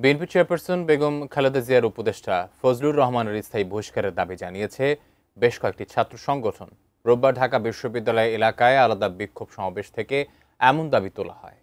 BNP chairperson Begum Khaleda জিয়ার উপদেষ্টা ফজলুর রহমানের স্থায়ী বহিষ্কারের দাবি জানিয়েছে বেশ কয়েকটি ছাত্র সংগঠন। রোববার ঢাকা বিশ্ববিদ্যালয় এলাকায় আলাদা বিক্ষোভ সমাবেশ থেকে এমন দাবি তোলা হয়।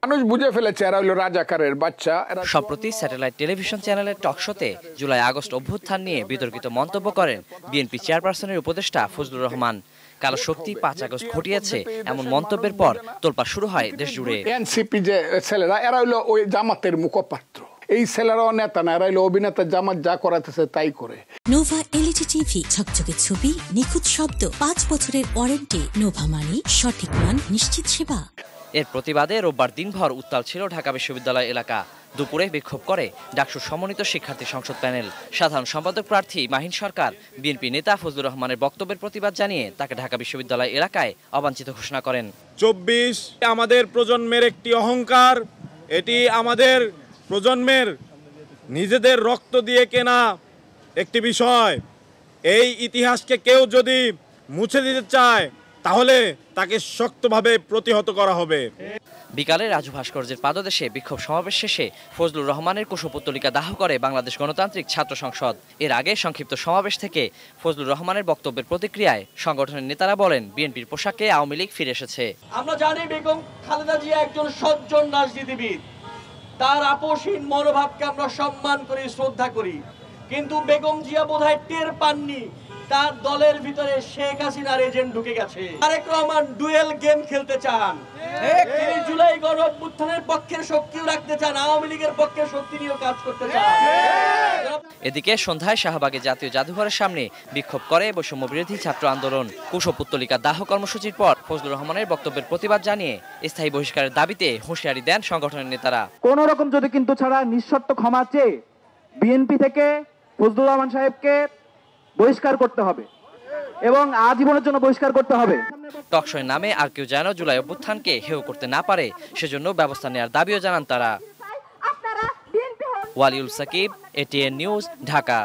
মানুষ বুঝে ফেলেছে এরা হলো রাজাকারের বাচ্চা। সম্প্রতি স্যাটেলাইট টেলিভিশন চ্যানেলের টকশোতে জুলাই আগস্ট অভ্যুত্থান নিয়ে বিতর্কিত মন্তব্য করেন বিএনপি চেয়ারপারসনের উপদেষ্টা ফজলুর রহমান। কালো শক্তি 5 আগস্ট ঘটিয়েছে এমন মন্তব্যের পর তোলপাড় শুরু হয় দেশ জুড়ে। এনসিপি যে ছেলেরা এরা হলো ওই জামাতের মুখপাত্র, এই ছেলেরাও নেতা না, এরা হলো অভিনেতা, জামাত যা করাতেছে তাই করে। নোভা এলইডি টিভি, ঝকঝকে ছবি, নিখুঁত শব্দ, 5 বছরের ওয়ারেন্টি। নোভা মানে সঠিক মান, নিশ্চিত সেবা। এর প্রতিবাদে রোববার দিনভর উত্তাল ছিল ঢাকা বিশ্ববিদ্যালয় এলাকা। দুপুরে বিক্ষোভ করে ডাকসুর সমন্বিত শিক্ষার্থী সংসদ প্যানেল। সাধারণ সম্পাদক প্রার্থী মাহিন সরকার বিএনপি নেতা ফজলুর রহমানের বক্তব্যের প্রতিবাদ জানিয়ে তাকে ঢাকা বিশ্ববিদ্যালয় এলাকায় অবাঞ্ছিত ঘোষণা করেন। 24 আমাদের প্রজন্মের একটি অহংকার, এটি আমাদের প্রজন্মের নিজেদের রক্ত দিয়ে কেনা একটি বিষয়। এই ইতিহাসকে কেউ যদি মুছে দিতে চায় তাহলে তাকে শক্তভাবে প্রতিহত করা হবে। বিকালে রাজু ভাস্কর্যের পাদদেশে বিক্ষোভ সমাবেশ শেষে ফজলুর রহমানের কুশপুত্তলিকা দাহ করে বাংলাদেশ গণতান্ত্রিক ছাত্র সংসদ। এর আগে সংক্ষিপ্ত সমাবেশ থেকে ফজলুর রহমানের বক্তব্যের প্রতিক্রিয়ায় সংগঠনের নেতারা বলেন, বিএনপির পোশাকে আওয়ামী লীগ ফিরে এসেছে। আমরা জানি বেগম খালেদা জিয়া একজন সজ্জন রাজনীতিবিদ, তার আপোষহীন মনোভাবকে আমরা সম্মান করি, শ্রদ্ধা করি, কিন্তু বেগম জিয়া বোধহয় টের পাননি তার দলের ভিতরে শেখ হাসিনার এজেন্ট ঢুকে গেছে। তারেক রহমান ডুয়েল গেম খেলতে চান, তিনি জুলাই গণ অভ্যুত্থানের পক্ষের শক্তিও রাখতে চান, আওয়ামী লীগের পক্ষের শক্তি নিয়েও কাজ করতে চান। এদিকে সন্ধ্যায় শাহবাগে জাতীয় জাদুঘরের সামনে বিক্ষোভ করে বৈষম্য বিরোধী ছাত্র আন্দোলন। কুশপুত্তলিকা দাহ কর্মসূচির পর ফজলুর রহমানের বক্তব্যের প্রতিবাদ জানিয়ে স্থায়ী বহিষ্কারের দাবিতে হুঁশিয়ারি দেন সংগঠনের নেতারা। কোন রকম যদি কিন্তু ছাড়া নিঃশর্ত ক্ষমা চেয়ে বিএনপি থেকে ফজলুর রহমান সাহেবকে বহিষ্কার করতে হবে এবং আজীবনের জন্য বহিষ্কার করতে হবে। টকশোর নামে আর কেউ যেন জুলাই অভ্যুত্থানকে হেয় করতে না পারে সেজন্য ব্যবস্থা নেওয়ার দাবিও জানান তারা। Waliul Sakib, ATN news, Dhaka.